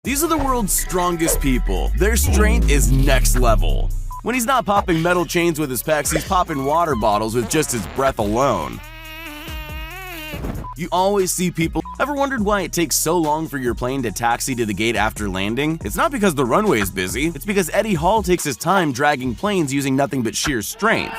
These are the world's strongest people. Their strength is next level. When he's not popping metal chains with his pecs, he's popping water bottles with just his breath alone. You always see people. Ever wondered why it takes so long for your plane to taxi to the gate after landing? It's not because the runway is busy, it's because Eddie Hall takes his time dragging planes using nothing but sheer strength.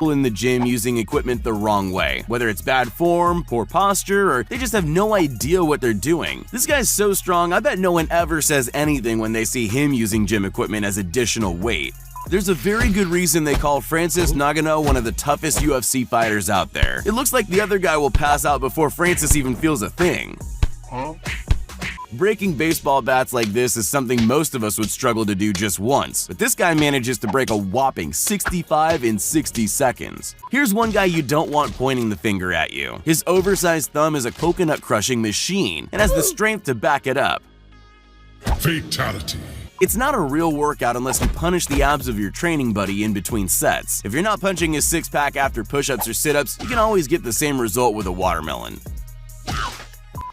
In the gym using equipment the wrong way, whether it's bad form, poor posture, or they just have no idea what they're doing. This guy's so strong, I bet no one ever says anything when they see him using gym equipment as additional weight. There's a very good reason they call Francis Ngannou one of the toughest UFC fighters out there. It looks like the other guy will pass out before Francis even feels a thing. Breaking baseball bats like this is something most of us would struggle to do just once, but this guy manages to break a whopping 65 in 60 seconds. Here's one guy you don't want pointing the finger at you. His oversized thumb is a coconut crushing machine and has the strength to back it up. Fatality. It's not a real workout unless you punish the abs of your training buddy in between sets. If you're not punching his six-pack after push-ups or sit-ups, you can always get the same result with a watermelon.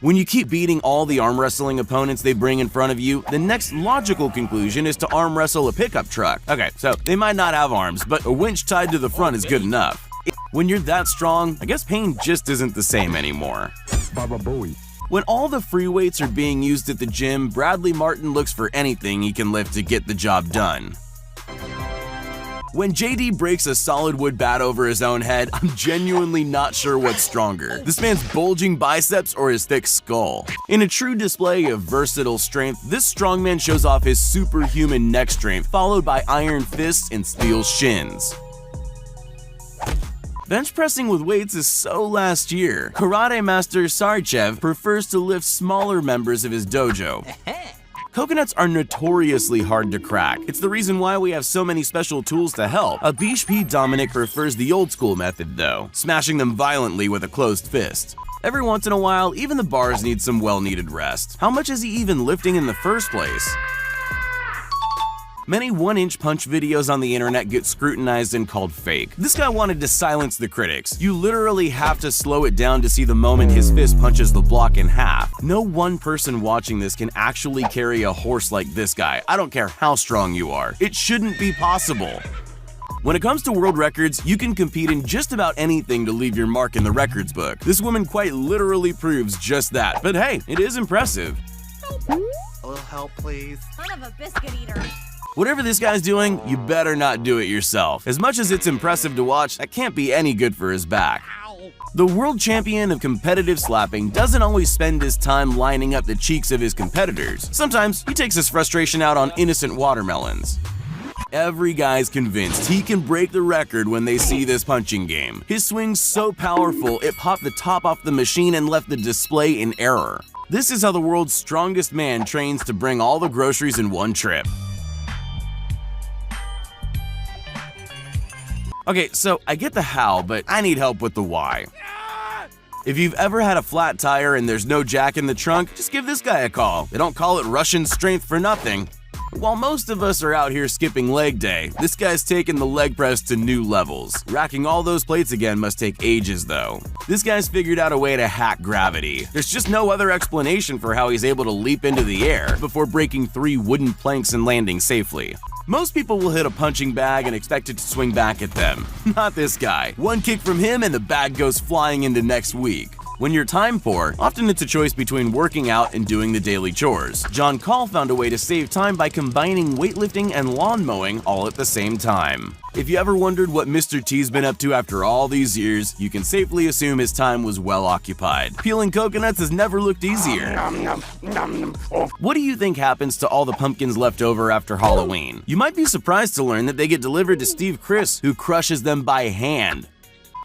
When you keep beating all the arm wrestling opponents they bring in front of you, the next logical conclusion is to arm wrestle a pickup truck. Okay, so they might not have arms, but a winch tied to the front is good enough. When you're that strong, I guess pain just isn't the same anymore. When all the free weights are being used at the gym, Bradley Martin looks for anything he can lift to get the job done. When JD breaks a solid wood bat over his own head, I'm genuinely not sure what's stronger, this man's bulging biceps or his thick skull. In a true display of versatile strength, this strongman shows off his superhuman neck strength, followed by iron fists and steel shins. Bench pressing with weights is so last year. Karate master Sarchev prefers to lift smaller members of his dojo. Coconuts are notoriously hard to crack. It's the reason why we have so many special tools to help. Abish P. Dominic prefers the old school method though, smashing them violently with a closed fist. Every once in a while, even the bars need some well-needed rest. How much is he even lifting in the first place? Many one-inch punch videos on the internet get scrutinized and called fake. This guy wanted to silence the critics. You literally have to slow it down to see the moment his fist punches the block in half. No one person watching this can actually carry a horse like this guy. I don't care how strong you are. It shouldn't be possible. When it comes to world records, you can compete in just about anything to leave your mark in the records book. This woman quite literally proves just that. But hey, it is impressive. A little help, please. Son of a biscuit eater. Whatever this guy's doing, you better not do it yourself. As much as it's impressive to watch, that can't be any good for his back. The world champion of competitive slapping doesn't always spend his time lining up the cheeks of his competitors. Sometimes he takes his frustration out on innocent watermelons. Every guy's convinced he can break the record when they see this punching game. His swing's so powerful, it popped the top off the machine and left the display in error. This is how the world's strongest man trains to bring all the groceries in one trip. Okay, so I get the how, but I need help with the why. If you've ever had a flat tire and there's no jack in the trunk, just give this guy a call. They don't call it Russian strength for nothing. While most of us are out here skipping leg day, this guy's taking the leg press to new levels. Racking all those plates again must take ages though. This guy's figured out a way to hack gravity. There's just no other explanation for how he's able to leap into the air before breaking 3 wooden planks and landing safely. Most people will hit a punching bag and expect it to swing back at them. Not this guy. One kick from him and the bag goes flying into next week. When you're time poor, often it's a choice between working out and doing the daily chores. John Call found a way to save time by combining weightlifting and lawn mowing all at the same time. If you ever wondered what Mr. T's been up to after all these years, you can safely assume his time was well occupied. Peeling coconuts has never looked easier. What do you think happens to all the pumpkins left over after Halloween? You might be surprised to learn that they get delivered to Steve Chris, who crushes them by hand.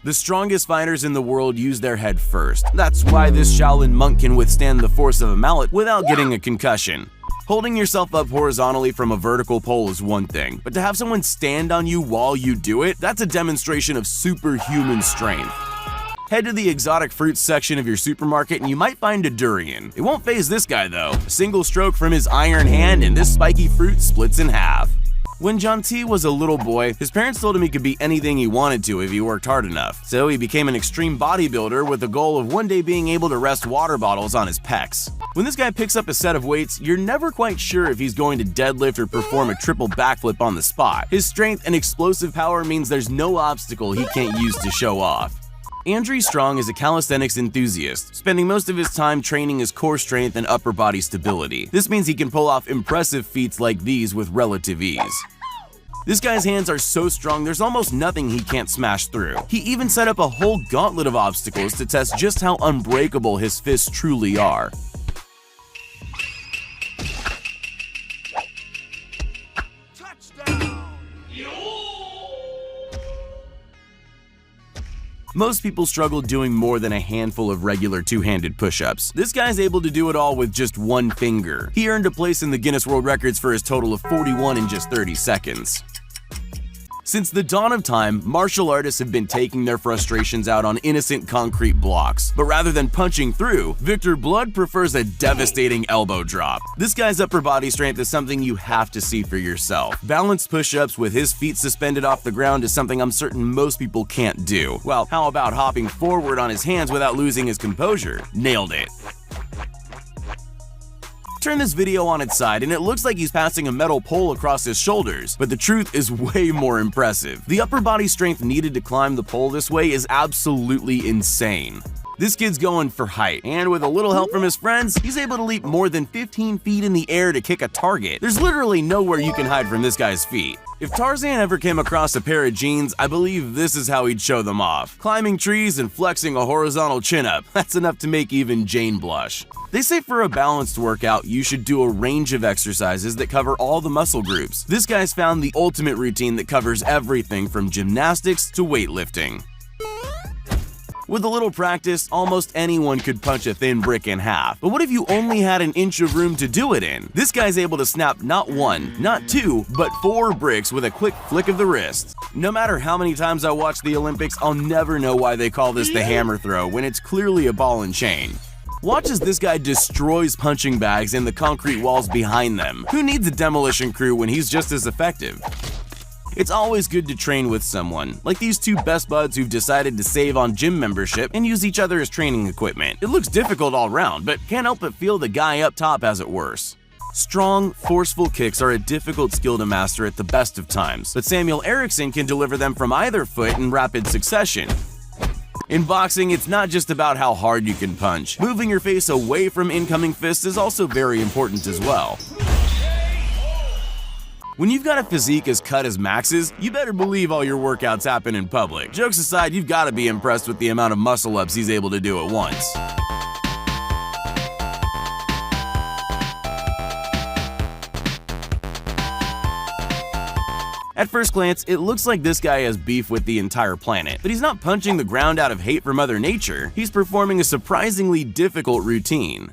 The strongest fighters in the world use their head first. That's why this Shaolin monk can withstand the force of a mallet without getting a concussion. Holding yourself up horizontally from a vertical pole is one thing, but to have someone stand on you while you do it, that's a demonstration of superhuman strength. Head to the exotic fruits section of your supermarket and you might find a durian. It won't faze this guy though. A single stroke from his iron hand and this spiky fruit splits in half. When John T was a little boy, his parents told him he could be anything he wanted to if he worked hard enough. So he became an extreme bodybuilder with the goal of one day being able to rest water bottles on his pecs. When this guy picks up a set of weights, you're never quite sure if he's going to deadlift or perform a triple backflip on the spot. His strength and explosive power means there's no obstacle he can't use to show off. Andrew Strong is a calisthenics enthusiast, spending most of his time training his core strength and upper body stability. This means he can pull off impressive feats like these with relative ease. This guy's hands are so strong there's almost nothing he can't smash through. He even set up a whole gauntlet of obstacles to test just how unbreakable his fists truly are. Most people struggle doing more than a handful of regular two-handed push-ups. This guy's able to do it all with just one finger. He earned a place in the Guinness World Records for his total of 41 in just 30 seconds. Since the dawn of time, martial artists have been taking their frustrations out on innocent concrete blocks. But rather than punching through, Victor Blood prefers a devastating elbow drop. This guy's upper body strength is something you have to see for yourself. Balanced push-ups with his feet suspended off the ground is something I'm certain most people can't do. Well, how about hopping forward on his hands without losing his composure? Nailed it. Turn this video on its side and it looks like he's passing a metal pole across his shoulders, but the truth is way more impressive. The upper body strength needed to climb the pole this way is absolutely insane. This kid's going for height, and with a little help from his friends, he's able to leap more than 15 feet in the air to kick a target. There's literally nowhere you can hide from this guy's feet. If Tarzan ever came across a pair of jeans, I believe this is how he'd show them off. Climbing trees and flexing a horizontal chin-up, that's enough to make even Jane blush. They say for a balanced workout, you should do a range of exercises that cover all the muscle groups. This guy's found the ultimate routine that covers everything from gymnastics to weightlifting. With a little practice, almost anyone could punch a thin brick in half. But what if you only had an inch of room to do it in? This guy's able to snap not one, not two, but 4 bricks with a quick flick of the wrist. No matter how many times I watch the Olympics, I'll never know why they call this the hammer throw when it's clearly a ball and chain. Watch as this guy destroys punching bags and the concrete walls behind them. Who needs a demolition crew when he's just as effective? It's always good to train with someone, like these two best buds who've decided to save on gym membership and use each other as training equipment. It looks difficult all around, but can't help but feel the guy up top has it worse. Strong, forceful kicks are a difficult skill to master at the best of times, but Samuel Erickson can deliver them from either foot in rapid succession. In boxing, it's not just about how hard you can punch. Moving your face away from incoming fists is also very important as well. When you've got a physique as cut as Max's, you better believe all your workouts happen in public. Jokes aside, you've got to be impressed with the amount of muscle-ups he's able to do at once. At first glance, it looks like this guy has beef with the entire planet, but he's not punching the ground out of hate for Mother Nature. He's performing a surprisingly difficult routine.